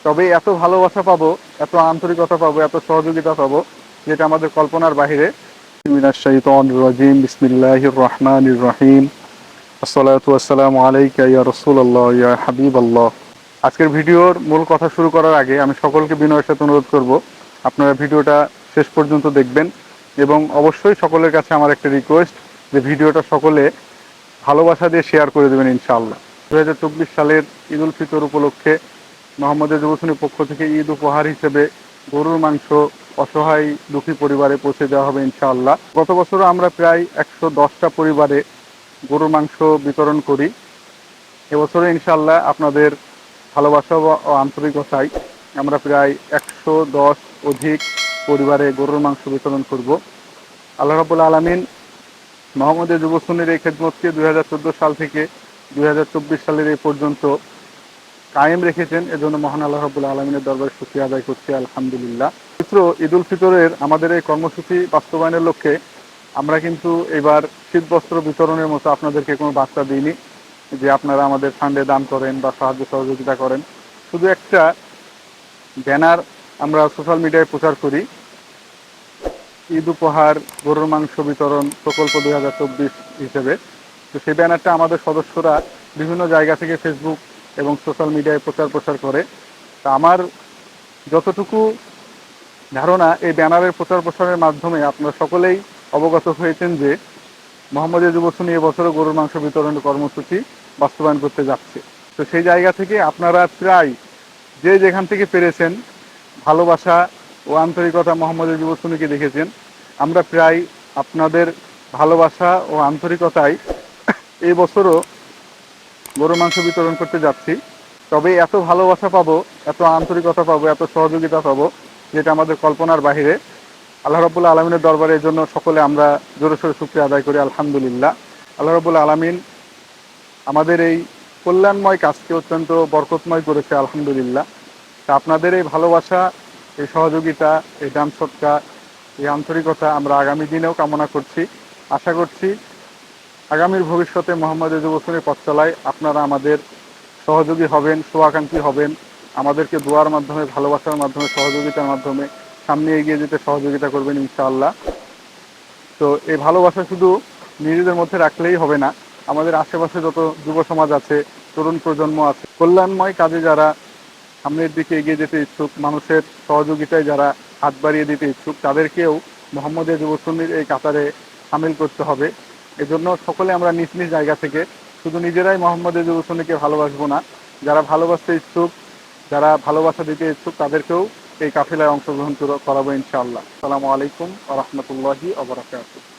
তবে এত ভালোবাসা পাবো, এত আন্তরিকতা পাবো, এত সহযোগিতা পাবো, যেটা আমাদের কল্পনার বাহিরে। মিনাশ শাইতানির রাজিম, বিসমিল্লাহির রহমানির রহিম। আসসালাতু ওয়াসসালামু আলাইকা ইয়া রাসূলুল্লাহ ইয়া হাবিবাল্লাহ। আজকের ভিডিওর মূল কথা শুরু করার আগে আমি সকলকে বিনয়ের সাথে অনুরোধ করব, আপনারা ভিডিওটা শেষ পর্যন্ত দেখবেন এবং অবশ্যই সকলের কাছে আমার একটা রিকোয়েস্ট যে ভিডিওটা সকলে ভালোবাসা দিয়ে শেয়ার করে দেবেন ইনশাআল্লাহ। 2024 সালের ঈদ উল ফিতর উপলক্ষে মোহাম্মদের যুবসনের পক্ষ থেকে ঈদ উপহার হিসেবে গরুর মাংস অসহায় দুঃখী পরিবারে পৌঁছে দেওয়া হবে ইনশাআল্লাহ। গত বছরও আমরা প্রায় 110টা পরিবারে গরুর মাংস বিতরণ করি। এবছরে ইনশাআল্লাহ আপনাদের ভালোবাসা ও আন্তরিকতায় আমরা প্রায় 110 অধিক পরিবারে গরুর মাংস বিতরণ করব। আল্লাহ রাব্বুল আলামিন মোহাম্মদের যুবসনের এই খেদমতকে 2014 সাল থেকে 2024 সালের এই পর্যন্ত কায়েম রেখেছেন। এজন্য মহান আল্লাহ রাব্বুল আলামিনের দরবারে শুকরিয়া আদায় করছি, আলহামদুলিল্লাহ। পবিত্র ঈদ উল ফিতরের আমাদের এই কর্মসূচি বাস্তবায়নের লক্ষ্যে আমরা কিন্তু এবার শীতবস্ত্র বিতরণের মতো আপনাদেরকে কোনো বার্তা দিইনি যে আপনারা আমাদের ফান্ডে দান করেন বা সাহায্য সহযোগিতা করেন। শুধু একটা ব্যানার আমরা সোশ্যাল মিডিয়ায় প্রচার করি, ঈদ উপহার গরুর মাংস বিতরণ প্রকল্প 2024 হিসেবে। তো সেই ব্যানারটা আমাদের সদস্যরা বিভিন্ন জায়গা থেকে ফেসবুক এবং সোশ্যাল মিডিয়ায় প্রচার করে। তা আমার যতটুকু ধারণা, এই ব্যানারের প্রচারের মাধ্যমে আপনারা সকলেই অবগত হয়েছেন যে মোহাম্মদের যুবসনী এবছরও গরুর মাংস বিতরণের কর্মসূচি বাস্তবায়ন করতে যাচ্ছে। তো সেই জায়গা থেকে আপনারা প্রায় যে যেখান থেকে পেরেছেন ভালোবাসা ও আন্তরিকতা মোহাম্মদের যুবসনীকে দেখেছেন। আমরা প্রায় আপনাদের ভালোবাসা ও আন্তরিকতায় এই বছরও গরুর মাংস বিতরণ করতে যাচ্ছি। তবে এত ভালোবাসা পাবো, এত আন্তরিকতা পাবো, এত সহযোগিতা পাবো, যেটা আমাদের কল্পনার বাহিরে। আল্লাহ রাব্বুল আলামিনের দরবারে এর জন্য সকলে আমরা জোরে সোরে শুকরিয়া আদায় করি, আলহামদুলিল্লাহ। আল্লাহ রাব্বুল আলামিন আমাদের এই কল্যাণময় কাজকে অত্যন্ত বরকতময় করেছে, আলহামদুলিল্লাহ। তা আপনাদের এই ভালোবাসা, এই সহযোগিতা, এই দান সৎকার, এই আন্তরিকতা আমরা আগামী দিনেও কামনা করছি। আশা করছি আগামীর ভবিষ্যতে মোহাম্মদের যুবসনের পথ চলায় আপনারা আমাদের সহযোগী হবেন, শুভাকাঙ্ক্ষী হবেন, আমাদেরকে দোয়ার মাধ্যমে, ভালোবাসার মাধ্যমে, সহযোগিতার মাধ্যমে সামনে এগিয়ে যেতে সহযোগিতা করবেন ইনশাআল্লাহ। তো এই ভালোবাসা শুধু নিজেদের মধ্যে রাখলেই হবে না, আমাদের আশেপাশে যত যুব সমাজ আছে, তরুণ প্রজন্ম আছে, কল্যাণময় কাজে যারা সামনের দিকে এগিয়ে যেতে ইচ্ছুক, মানুষের সহযোগিতায় যারা হাত বাড়িয়ে দিতে ইচ্ছুক, তাদেরকেও মোহাম্মদের যুবসন্ধির এই কাতারে সামিল করতে হবে। এজন্য সকলে আমরা নিজ নিজ জায়গা থেকে শুধু নিজেরাই মোহাম্মদের যুবসন্ধিকে ভালোবাসবো না, যারা ভালোবাসতে ইচ্ছুক, যারা ভালোবাসা দিতে ইচ্ছুক, তাদেরকেও এই কাফেলায় অংশগ্রহণ করাবো ইনশাআল্লাহ। আসসালামু আলাইকুম ওয়া রাহমাতুল্লাহি ওয়া বারাকাতুহু।